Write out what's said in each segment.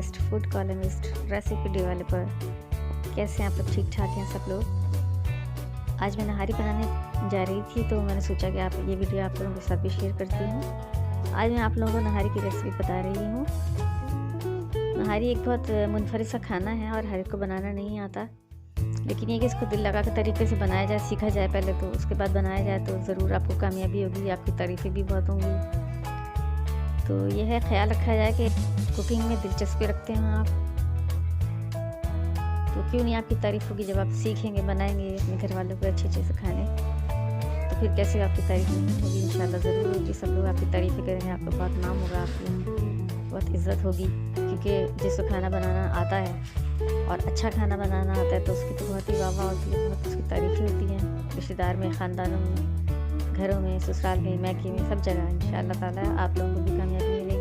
Analyst, food columnist, recipe developer. कैसे हैं आप लोग? ठीक ठाक हैं सब लोग। आज मैं नहारी बनाने जा रही थी तो मैंने सोचा कि आप ये वीडियो आप लोगों के साथ भी शेयर करती हूँ। आज मैं आप लोगों को नहारी की रेसिपी बता रही हूँ। नहारी एक बहुत मुनफरिद सा खाना है और हर एक को बनाना नहीं आता, लेकिन ये कि इसको दिल लगा के तरीके से बनाया जाए, सीखा जाए पहले तो, उसके बाद बनाया जाए तो ज़रूर आपको कामयाबी होगी, आपकी तारीफ़ें भी बहुत होंगी। तो यह है, ख्याल रखा जाए कि कुकिंग में दिलचस्पी रखते हैं आप तो क्यों नहीं आपकी तारीफ़ होगी। जब आप सीखेंगे, बनाएंगे अपने घर वालों को अच्छे अच्छे से खाने, तो फिर कैसे आपकी तारीफ़ नहीं होगी? इंशाल्लाह ज़रूर होगी। सब लोग आपकी तारीफ़ें करेंगे, आपका बहुत नाम होगा, आपकी बहुत इज़्ज़त होगी। क्योंकि जिसको खाना बनाना आता है और अच्छा खाना बनाना आता है तो उसकी तो बहुत ही वाह होती है, बहुत उसकी तारीफ़ें होती हैं रिश्तेदार में, ख़ानदानों में, घरों में, ससुराल में, मैके में, सब जगह। इंशाअल्लाह ताला आप लोगों को भी कामयाबी मिलेगी।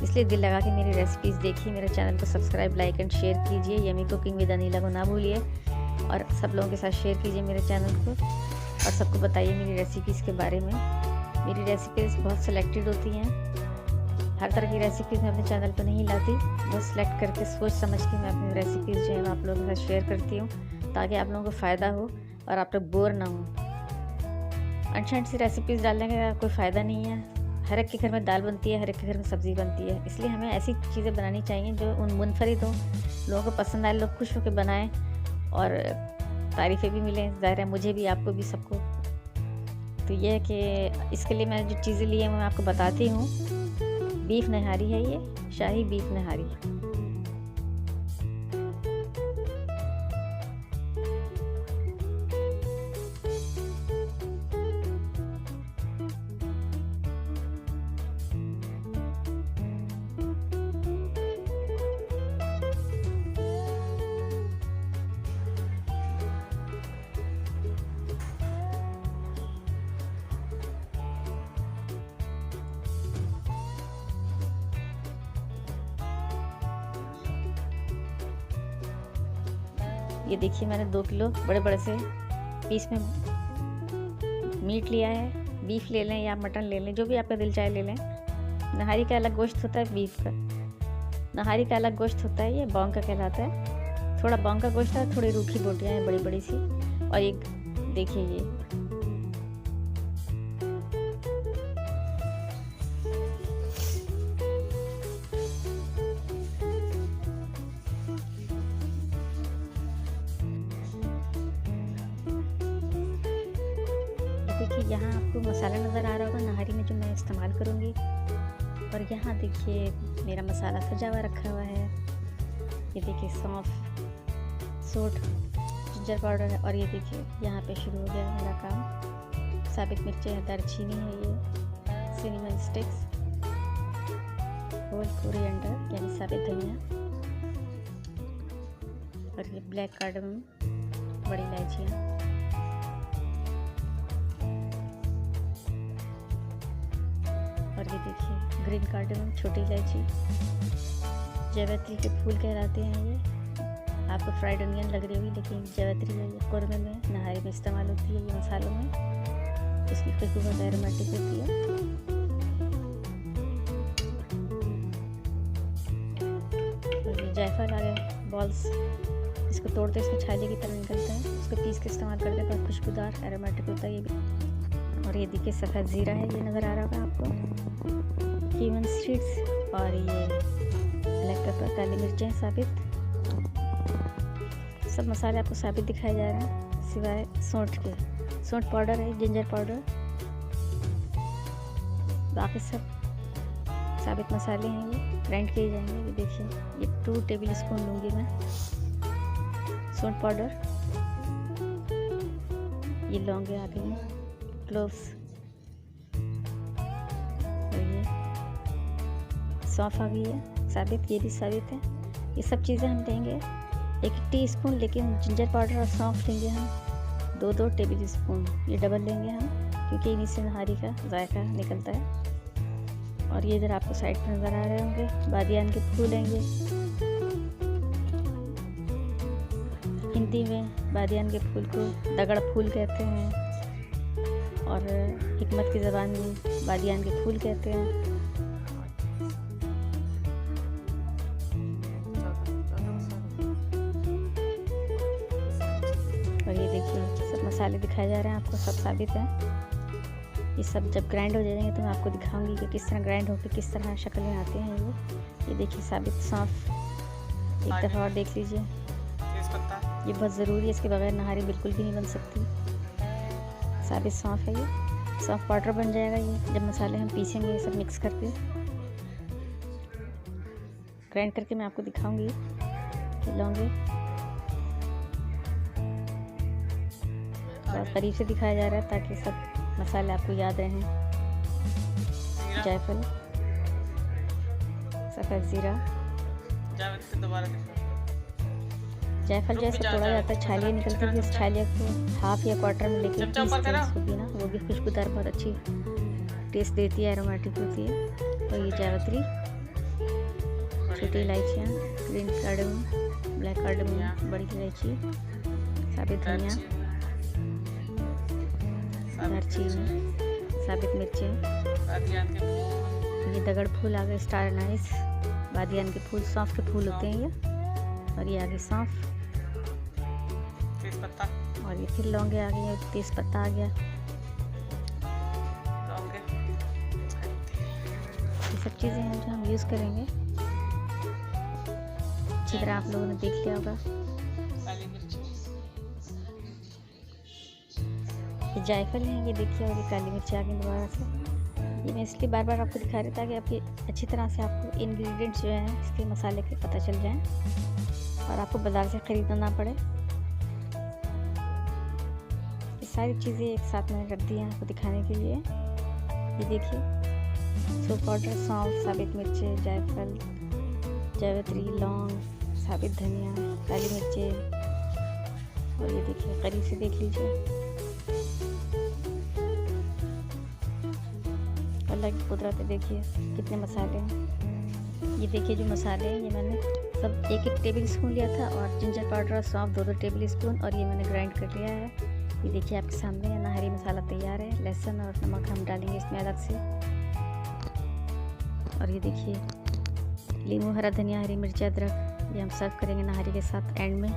इसलिए दिल लगा के मेरी रेसिपीज़ देखिए, मेरे चैनल को सब्सक्राइब, लाइक एंड शेयर कीजिए। यमी कुकिंग विद अनीला को ना भूलिए और सब लोगों के साथ शेयर कीजिए मेरे चैनल को, और सबको बताइए मेरी रेसिपीज़ के बारे में। मेरी रेसिपीज़ बहुत सेलेक्टेड होती हैं, हर तरह की रेसिपीज़ मैं अपने चैनल पर नहीं लाती, बस सेलेक्ट करके सोच समझ के मैं अपनी रेसिपीज़ जो है आप लोगों के साथ शेयर करती हूँ, ताकि आप लोगों को फ़ायदा हो और आप लोग बोर ना हो। अनछंट सी रेसिपीज़ डालने का कोई फ़ायदा नहीं है। हर एक के घर में दाल बनती है, हर एक के घर में सब्ज़ी बनती है, इसलिए हमें ऐसी चीज़ें बनानी चाहिए जो उन मुनफरिद हों, लोगों को पसंद आए, लोग खुश होकर बनाएं और तारीफ़ें भी मिलें। ज़ाहिर है मुझे भी, आपको भी, सबको। तो ये है कि इसके लिए मैंने जो चीज़ें ली हैं मैं आपको बताती हूँ। बीफ नहारी है, ये शाही बीफ नहारी। ये देखिए, मैंने 2 किलो बड़े बड़े से पीस में मीट लिया है। बीफ ले लें या मटन ले लें, जो भी आपका दिल चाहे ले लें। नहारी का अलग गोश्त होता है, बीफ का, नहारी का अलग गोश्त होता है, ये बॉन्ग का कहलाता है। थोड़ा बॉन्ग का गोश्त है, थोड़ी रूखी बोटियाँ हैं बड़ी बड़ी सी। और एक देखिए ये देखिए, यहाँ आपको मसाला नज़र आ रहा होगा नहारी में जो मैं इस्तेमाल करूँगी। और यहाँ देखिए मेरा मसाला सजा हुआ रखा हुआ है। ये देखिए सौंफ, सोंठ, जिंजर पाउडर है। और ये देखिए यहाँ पे शुरू हो गया मेरा काम। साबित मिर्चें हैं, दालचीनी है, ये सिनेमन स्टिक्स, होल कोरिएंडर यानी साबित धनिया, और ये ब्लैक कार्डमम, बड़ी इलायचियाँ, और ये देखिए ग्रीन कार्डमम, छोटी इलायची, जावित्री के फूल कहलाते हैं ये। आपको फ्राइड अनियन लग रही होगी, लेकिन जावित्री है, ये कुरमे में, नहारी में इस्तेमाल होती है, ये मसालों में। इसकी खुशबू बहुत एरोमेटिक होती है। और ये जायफल आ गए बॉल्स, इसको तोड़ते इसमें छाले की तरह निकलते हैं, उसको पीस के इस्तेमाल करते हैं, बहुत खुशबूदार एरोमेटिक होता है ये भी। और ये देखिए सफ़ेद ज़ीरा है, ये नज़र आ रहा होगा आपको, क्यूमिन सीड्स, और ये ब्लैक पेपर, काली मिर्चें साबित। सब मसाले आपको साबित दिखाए जा रहे हैं, सिवाय सौंठ के। सौंठ पाउडर है, जिंजर पाउडर, बाकी सब साबित मसाले हैं, ये ग्राइंड किए जाएंगे। ये देखिए, ये 2 टेबल स्पून लूँगी मैं सौंठ पाउडर। ये लौंगे आ गई हैं, क्लोव्स, और ये सौंफ आ गई है साबित, ये भी साबित है। ये सब चीज़ें हम लेंगे 1 टीस्पून, लेकिन जिंजर पाउडर और सौंफ लेंगे हम 2-2 टेबल स्पून, ये डबल लेंगे हम, क्योंकि इन्हीं से नहारी का जायका निकलता है। और ये इधर आपको साइड पर नज़र आ रहे होंगे बादियान के फूल हैं, ये हिंदी में बादियान के फूल को दगड़ फूल कहते हैं, और हिकमत की ज़बान में बादियान के फूल कहते हैं। मसाले दिखाए जा रहे हैं आपको, सब साबित है। ये सब जब ग्राइंड हो जाएंगे तो मैं आपको दिखाऊंगी कि किस तरह ग्राइंड होकर किस तरह शक्ल में आते हैं ये देखिए साबित सौंफ, एक दफ़ा और देख लीजिए। ये बहुत ज़रूरी है, इसके बगैर नहारी बिल्कुल भी नहीं बन सकती। साबित सौंफ है, ये सौंफ पाउडर बन जाएगा ये जब मसाले हम पीसेंगे, ये सब मिक्स करके ग्राइंड करके मैं आपको दिखाऊंगी। लौंगे बहुत करीब से दिखाया जा रहा है ताकि सब मसाले आपको याद रहें। जायफल, सफ़ेद ज़ीरा, जायफल जैसे तोड़ा जाता है, छालियाँ निकलती है, इस छालिया को हाफ या क्वार्टर में लेके पीसते हैं इसको भी ना, वो भी खुशबूदार बहुत अच्छी टेस्ट देती है, एरोमेटिक होती है। और ये जावित्री, छोटी इलायचियाँ, ग्रीन कार्डमम, ब्लैक कार्डमम, बड़ी इलायची, साबित धनिया, दालचीनी, साबित मिर्चें, ये दगड़ फूल आ गए, स्टार अनाइस, बादियान के फूल, सौंफ के फूल होते हैं ये। और ये आगे सौंफ, तेज़पत्ता, और ये फिर लौंगे आ गई, तेज पत्ता आ गया। ये सब चीज़ें हैं जो हम यूज़ करेंगे। अच्छी तरह आप लोगों ने देख लिया होगा। ये जायफल है, ये देखिए, और ये काली मिर्च आ गई दोबारा से। ये मैं इसलिए बार बार आपको दिखा रही ताकि आपकी अच्छी तरह से आपको इंग्रेडिएंट्स जो हैं इसके मसाले के पता चल जाएं और आपको बाज़ार से ख़रीदना ना पड़े। ये सारी चीज़ें एक साथ मैंने रख दी हैं आपको दिखाने के लिए। ये देखिए, सूप पाउडर, सौंफ, साबित मिर्चें, जायफल, जावित्री, लौंग, साबित धनिया, काली मिर्चें, और ये देखिए करीब से देख लीजिए। अलग कुदरत है, देखिए कितने मसाले हैं। ये देखिए जो मसाले हैं ये मैंने सब एक टेबल स्पून लिया था, और जिंजर पाउडर और सौंफ 2 टेबल स्पून, और ये मैंने ग्राइंड कर लिया है। ये देखिए आपके सामने है, नहारी मसाला तैयार है। लहसुन और नमक हम डालेंगे इसमें अलग से। और ये देखिए लीमू, हरा धनिया, हरी मिर्च, अदरक, ये हम सर्व करेंगे नहारी के साथ एंड में।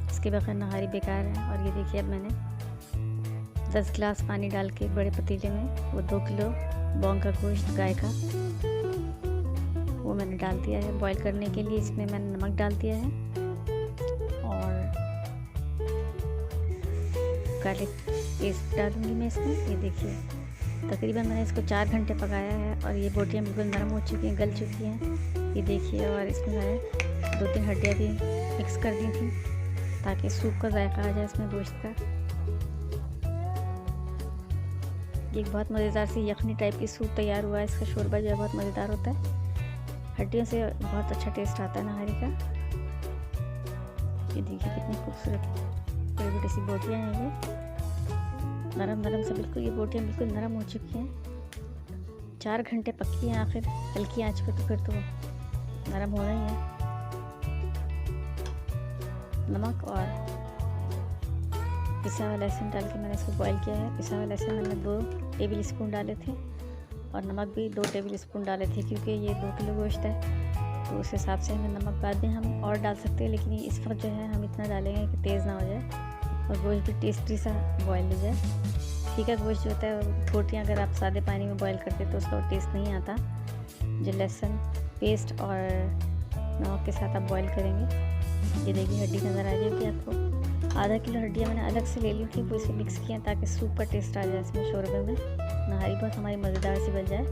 इसके बगैर नहारी बेकार है। और ये देखिए अब मैंने 10 गिलास पानी डाल के बड़े पतीले में वो 2 किलो बौंग का गोश्त गाय का वो मैंने डाल दिया है बॉईल करने के लिए। इसमें मैंने नमक डाल दिया है और गार्लिक पेस्ट डालूंगी मैं इसमें। ये देखिए तकरीबन मैंने इसको 4 घंटे पकाया है और ये बोटियाँ बिल्कुल नरम हो चुकी हैं, गल चुकी हैं। ये देखिए, और इसमें मैंने 2-3 हड्डियाँ भी मिक्स कर दी थी ताकि सूप का जायका आ जाए इसमें गोश्त का। एक बहुत मज़ेदार सी यखनी टाइप की सूप तैयार हुआ है। इसका शोरबा जो है बहुत मज़ेदार होता है, हड्डियों से बहुत अच्छा टेस्ट आता है नहारी का। ये देखिए कितनी खूबसूरत बड़ी बड़ी सी बोटियाँ हैं, ये नरम नरम से बिल्कुल, ये बोटियाँ बिल्कुल नरम हो चुकी हैं। 4 घंटे पक्की हैं आखिर हल्की आंच पे, तो फिर तो नरम होना ही है। नमक और पिसा हुआ लहसुन डाल के मैंने इसको बॉईल किया है। पिसा हुआ लहसुन मैंने 2 टेबल स्पून डाले थे और नमक भी 2 टेबल स्पून डाले थे, क्योंकि ये 2 किलो गोश्त है तो उस हिसाब से हमें नमक बाद में हम और डाल सकते हैं, लेकिन इस वक्त जो है हम इतना डालेंगे कि तेज़ ना हो जाए और गोश्त भी टेस्टी सा बॉयल हो जाए। फीका गोश्त जो होता है, बोटियाँ अगर आप सादे पानी में बॉयल करते तो उसका टेस्ट नहीं आता। जो लहसुन पेस्ट और नमक के साथ आप बॉयल करेंगे। ये देखिए हड्डी नज़र आ जाएगी आपको। आधा किलो हड्डियाँ मैंने अलग से ले ली थी, वो इसे मिक्स किया ताकि सूप का टेस्ट आ जाए इसमें, शोरबे में। नहारी बहुत हमारी मज़ेदार सी बन जाए।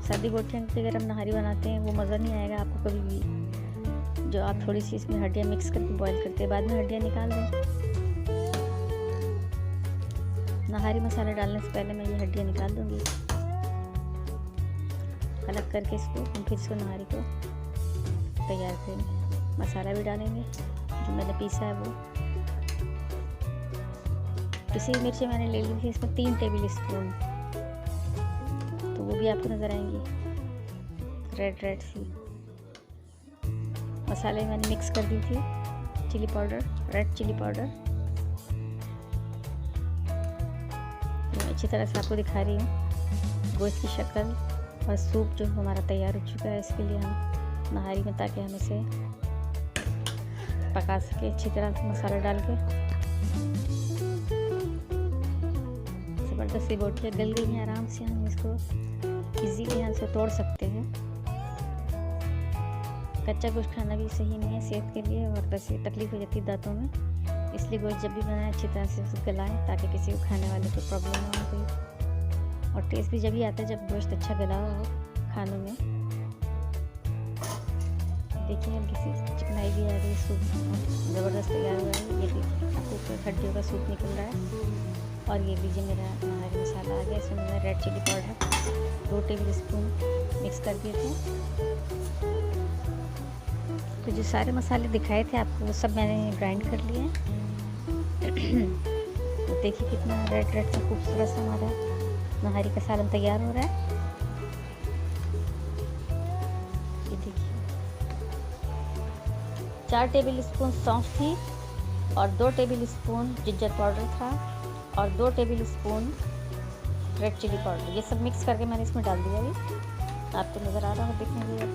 सादी बोटियाँ की अगर हम नहारी बनाते हैं वो मज़ा नहीं आएगा आपको कभी भी। जो आप थोड़ी सी इसमें हड्डियाँ मिक्स करके बॉईल करते हैं, बाद में हड्डियाँ निकाल दें। नहारी मसाला डालने से पहले मैं ये हड्डियाँ निकाल दूँगी अलग करके इसको। हम फिर इसको नहारी को तैयार करेंगे। मसाला भी डालेंगे जो मैंने पीसा है वो। पिसी हुई मिर्ची मैंने ले ली थी इसमें 3 टेबल स्पून, तो वो भी आपको नज़र आएंगी रेड सी। मसाले मैंने मिक्स कर दी थी, chilli powder, red chilli powder. तो अच्छी तरह से आपको दिखा रही हूँ गोश्त की शक्ल और सूप जो हमारा तैयार हो चुका है। इसके लिए हम नहारी में, ताकि हम इसे पका सके अच्छी तरह से मसाला डाल के। ज़बरदस्ती बोटियाँ गल गई हैं आराम से, हम इसको इजीली यहाँ से तोड़ सकते हैं। कच्चा गोश्त खाना भी सही नहीं है सेहत के लिए, और वैसे तकलीफ हो जाती है दांतों में। इसलिए गोश्त जब भी बनाए अच्छी तरह से उसे गलाएं, ताकि किसी को खाने वाले को प्रॉब्लम ना हो कोई। और टेस्ट भी जब ही आता है जब गोश्त अच्छा गला हो खानों में। देखिए हल्की सी चिकनाई भी आ रही है, सूप ज़बरदस्त तैयार हुआ है। ये देखिए आपको हड्डियों का सूप निकल रहा है। और ये लीजिए मेरा नहारी मसाला आ गया। इसमें मैंने red chilli powder 2 tablespoon mix कर दिए थे। तो जो सारे मसाले दिखाए थे आपको वो सब मैंने ग्राइंड कर लिए हैं। तो देखिए कितना रेड रेड सा खूबसूरत सा हमारा नहारी का सालन तैयार हो रहा है। ये देखिए 4 टेबल स्पून सौंफ थी, और 2 टेबल स्पून जिंजर पाउडर था, और 2 tablespoon red chilli powder. ये सब मिक्स करके मैंने इसमें डाल दिया। अभी आपको नज़र आ रहा है देखने के लिए।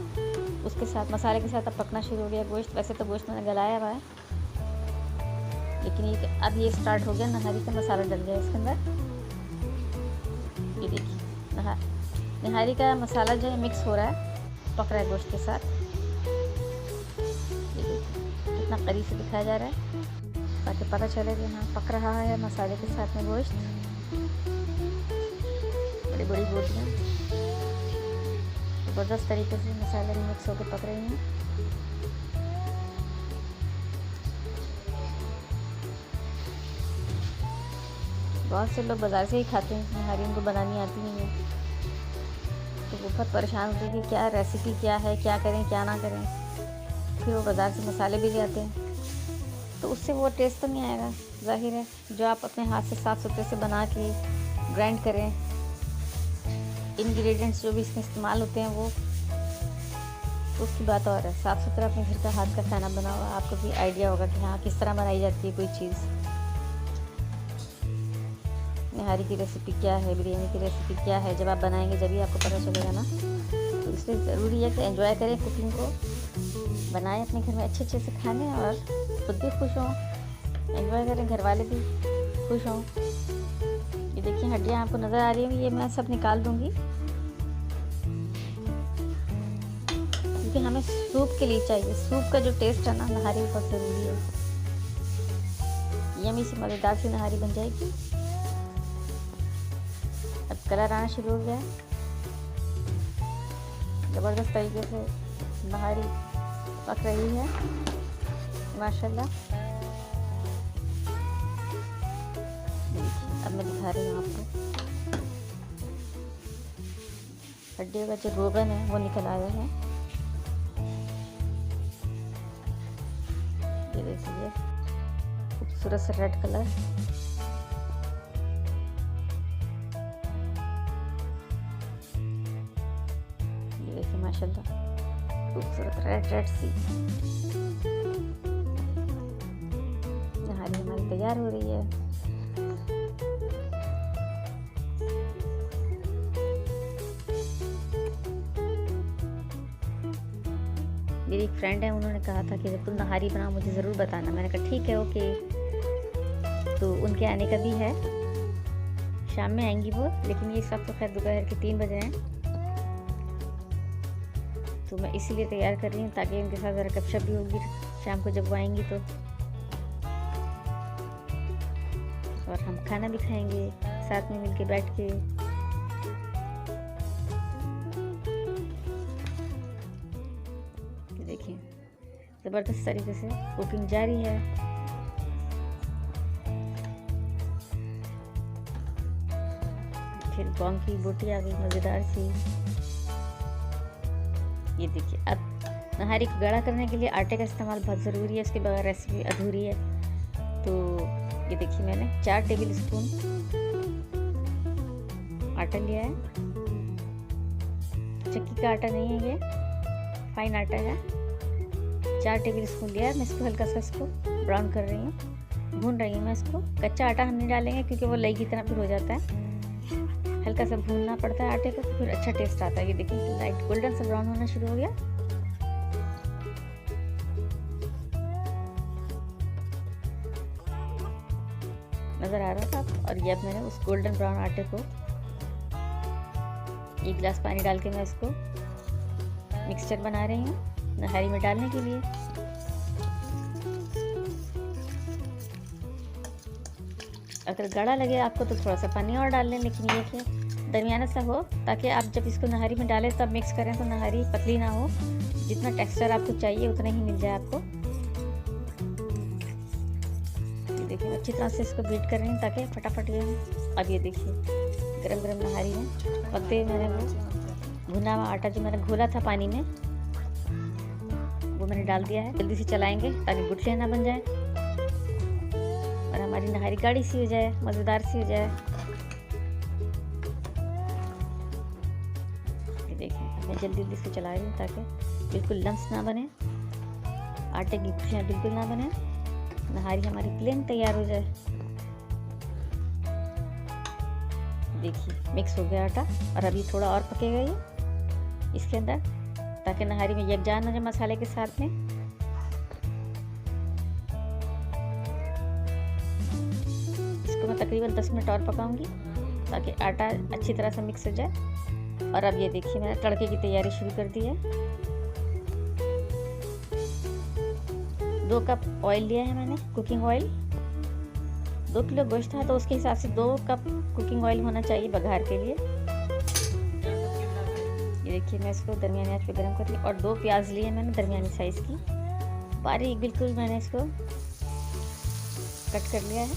उसके साथ मसाले के साथ अब पकना शुरू हो गया गोश्त। वैसे तो गोश्त मैंने गलाया हुआ है, लेकिन अब ये स्टार्ट हो गया। नहारी का मसाला डल गया इसके अंदर। ये देखिए नहारी का मसाला जो है मिक्स हो रहा है, पक रहा है गोश्त के साथ। ये देखिए कितना करीब से दिखाया जा रहा है, ताकि पता चले कि हाँ पक रहा है मसाले के साथ में गोश्त। बड़ी बड़ी बोटियाँ ज़बरदस्त तरीके से मसाले में मिक्स होकर पक रही हैं। बहुत से लोग बाज़ार से ही खाते हैं, नहारी उनको बनानी आती नहीं है, तो वो बहुत परेशान होते हैं कि क्या रेसिपी क्या है, क्या करें क्या ना करें। फिर वो बाज़ार से मसाले भी ले आते हैं, तो उससे वो टेस्ट तो नहीं आएगा। जाहिर है जो आप अपने हाथ से साफ़ सुथरे से बना के ग्राइंड करें, इंग्रेडिएंट्स जो भी इसमें इस्तेमाल होते हैं वो, तो उसकी बात और है। साफ़ सुथरा अपने घर का हाथ का खाना बना हुआ, आपको भी आइडिया होगा कि हाँ किस तरह बनाई जाती है कोई चीज़। नहारी की रेसिपी क्या है, बिरयानी की रेसिपी क्या है, जब आप बनाएंगे जब भी आपको पता चलेगा ना। तो इसलिए ज़रूरी है कि एंजॉय करें कुकिंग को, बनाएं अपने घर में अच्छे अच्छे से खाने, और खुद भी खुश हों, एंजॉय करें, घर वाले भी खुश हों। ये देखिए हड्डियाँ आपको नज़र आ रही होंगी, ये मैं सब निकाल दूँगी, क्योंकि हमें सूप के लिए चाहिए। सूप का जो टेस्ट है ना नहारी बहुत ज़रूरी है। यमी से मज़ेदार सी नहारी बन जाएगी। अब कलर आना शुरू हो गया है, ज़बरदस्त तरीके से नहारी पक रही है माशाल्लाह। अब मैं दिखा रही हूँ आपको, हड्डियों का जो रोगन है वो निकल आया है। ये देखिए खूबसूरत सा रेड कलर। ये देखिए माशाल्लाह खूबसूरत रेड रेड सी नहारी हमारी तैयार हो रही है। मेरी एक फ्रेंड है, उन्होंने कहा था कि जब तुम नहारी बनाओ मुझे ज़रूर बताना। मैंने कहा ठीक है ओके। तो उनके आने का भी है, शाम में आएंगी वो, लेकिन ये सब तो खैर दोपहर के 3 बजे हैं। तो मैं इसीलिए तैयार कर रही हूँ ताकि उनके साथ ज़रा गपशप भी होगी शाम को जब वो आएंगी तो, और हम खाना भी खाएंगे साथ में मिलके बैठ के। देखिए ज़बरदस्त तरीके से कुकिंग जारी है। फिर बॉन्ग की बोटी आ गई मज़ेदार सी। ये देखिए अब नहारी को गाढ़ा करने के लिए आटे का इस्तेमाल बहुत ज़रूरी है, उसके बगैर रेसिपी अधूरी है। तो ये देखिए मैंने 4 टेबल स्पून आटा लिया है। चक्की का आटा नहीं है, ये फाइन आटा है। 4 टेबल स्पून लिया है। मैं इसको हल्का सा इसको ब्राउन कर रही हूँ, भून रही हूँ मैं इसको। कच्चा आटा हम नहीं डालेंगे क्योंकि वो लई की तरह फिर हो जाता है, हल्का सा भूनना पड़ता है आटे को, तो फिर अच्छा टेस्ट आता है। ये देखिए लाइट गोल्डन सा ब्राउन होना शुरू हो गया। नज़र आ रहा था। और ये अब मैंने उस गोल्डन ब्राउन आटे को 1 गिलास पानी डाल के मैं इसको मिक्सचर बना रही हूँ नहारी में डालने के लिए। अगर गाढ़ा लगे आपको तो थोड़ा सा पानी और डाल लें, लेकिन ये कि दरमियाना सा हो, ताकि आप जब इसको नहारी में डालें तब मिक्स करें तो नहारी पतली ना हो, जितना टेक्सचर आपको चाहिए उतना ही मिल जाए आपको। ये देखिए अच्छी तरह से इसको बीट कर रही हूँ ताकि फटाफट ये। अब ये देखिए गरम गरम नहारी में पकते मैंने वो भुना हुआ आटा जो मैंने घोला था पानी में वो मैंने डाल दिया है। जल्दी से चलाएंगे ताकि गुठलियाँ ना बन जाए और हमारी नहारी गाढ़ी सी हो जाए, मज़ेदार सी हो जाए। मैं जल्दी जल्दी से चला रही हूँ ताकि बिल्कुल लम्स ना बने, आटे की गुठलियाँ बिल्कुल ना बने, नहारी हमारी प्लेन तैयार हो जाए। देखिए मिक्स हो गया आटा और अभी थोड़ा और पकेगा ये इसके अंदर, ताकि नहारी में यकजान हो जाए मसाले के साथ में। इसको मैं तकरीबन 10 मिनट और पकाऊंगी ताकि आटा अच्छी तरह से मिक्स हो जाए। और अब ये देखिए मैंने तड़के की तैयारी शुरू कर दी है। 2 कप ऑयल लिया है मैंने, कुकिंग ऑयल। 2 किलो गोश्त था तो उसके हिसाब से 2 कप कुकिंग ऑयल होना चाहिए बघार के लिए। ये देखिए मैं इसको दरमियानी आंच पे गरम कर लिया। और 2 प्याज लिए मैंने दरमियानी साइज़ की, बारीक बिल्कुल मैंने इसको कट कर लिया है।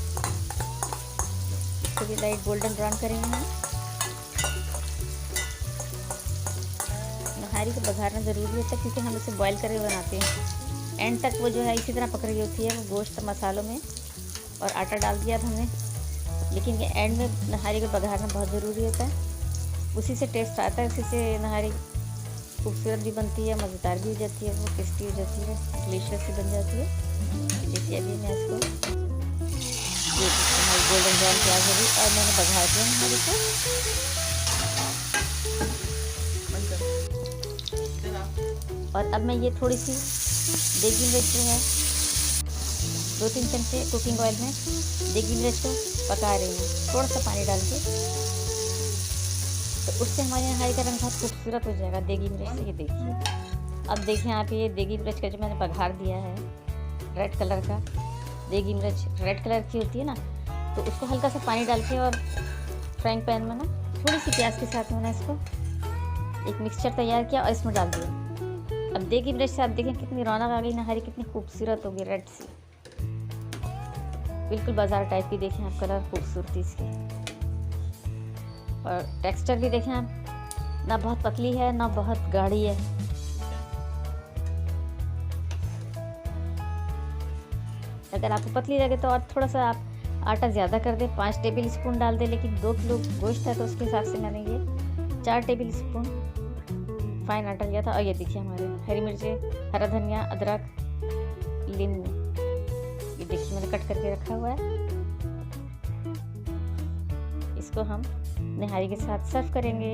इसको भी लाइट गोल्डन ब्राउन करेंगे हम। नहारी को बघारना ज़रूरी होता है क्योंकि हम इसे बॉईल करके बनाते हैं। एंड तक वो जो है इसी तरह पक रही होती है वो गोश्त मसालों में, और आटा डाल दिया अब हमने। लेकिन ये एंड में नहारी को बघारना बहुत ज़रूरी होता है, उसी से टेस्ट आता है, उसी से नहारी खूबसूरत भी बनती है, मज़ेदार भी हो जाती है, वो टेस्टी हो जाती है, डिलीशियस भी बन जाती है। देखिए अभी मैं इसको हमारी गोल्डन ब्राउन प्याज हो गई और मैंने बघार दिया नहारी को। और अब मैं ये थोड़ी सी देगी मिर्च जो है 2-3 चमचे कुकिंग ऑयल में देगी मिर्च को पका रही हूँ थोड़ा सा पानी डाल के, तो उससे हमारे नहारी का रंग बहुत खूबसूरत हो जाएगा देगी मिर्च से। ये देखिए अब देखिए यहाँ पे ये देगी मिर्च का जो मैंने बघार दिया है रेड कलर का, देगी मिर्च रेड कलर की होती है ना, तो उसको हल्का सा पानी डाल के और फ्राइंग पैन में ना थोड़ी सी प्याज के साथ मैंने इसको एक मिक्सचर तैयार किया और इसमें डाल दिया। अब देगी मिर्च से आप देखें कितनी रौनक आ गई, नहारी कितनी खूबसूरत होगी, रेड सी बिल्कुल बाजार टाइप की। देखें आप कलर खूबसूरती इसकी, और टेक्सचर भी देखें आप, ना बहुत पतली है ना बहुत गाढ़ी है। अगर आपको पतली लगे तो और थोड़ा सा आप आटा ज़्यादा कर दें, 5 टेबल स्पून डाल दें, लेकिन 2 किलो गोश्त है तो उसके हिसाब से मैंने ये 4 टेबल स्पून फाइन आटा लिया था। और ये देखिए हमारे हरी मिर्चें, हरा धनिया, अदरक, नींबू, ये देखिए मैंने कट करके रखा हुआ है। इसको हम नहारी के साथ सर्व करेंगे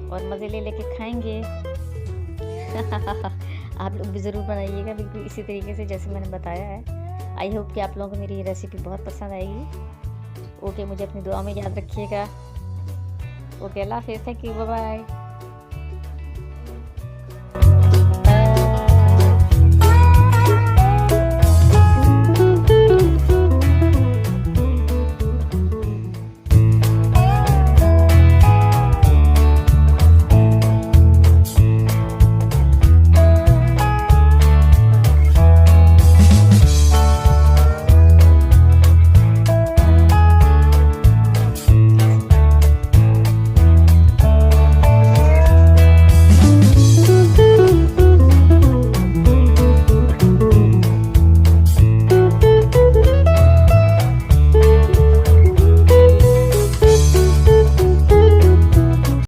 और मज़े ले लेके खाएंगे। आप लोग भी ज़रूर बनाइएगा बिल्कुल इसी तरीके से जैसे मैंने बताया है। आई होप कि आप लोगों को मेरी ये रेसिपी बहुत पसंद आएगी। ओके, मुझे अपनी दुआ में याद रखिएगा। ओके, अल्लाह हाफ़िज़, थैंक यू, बाय बाय।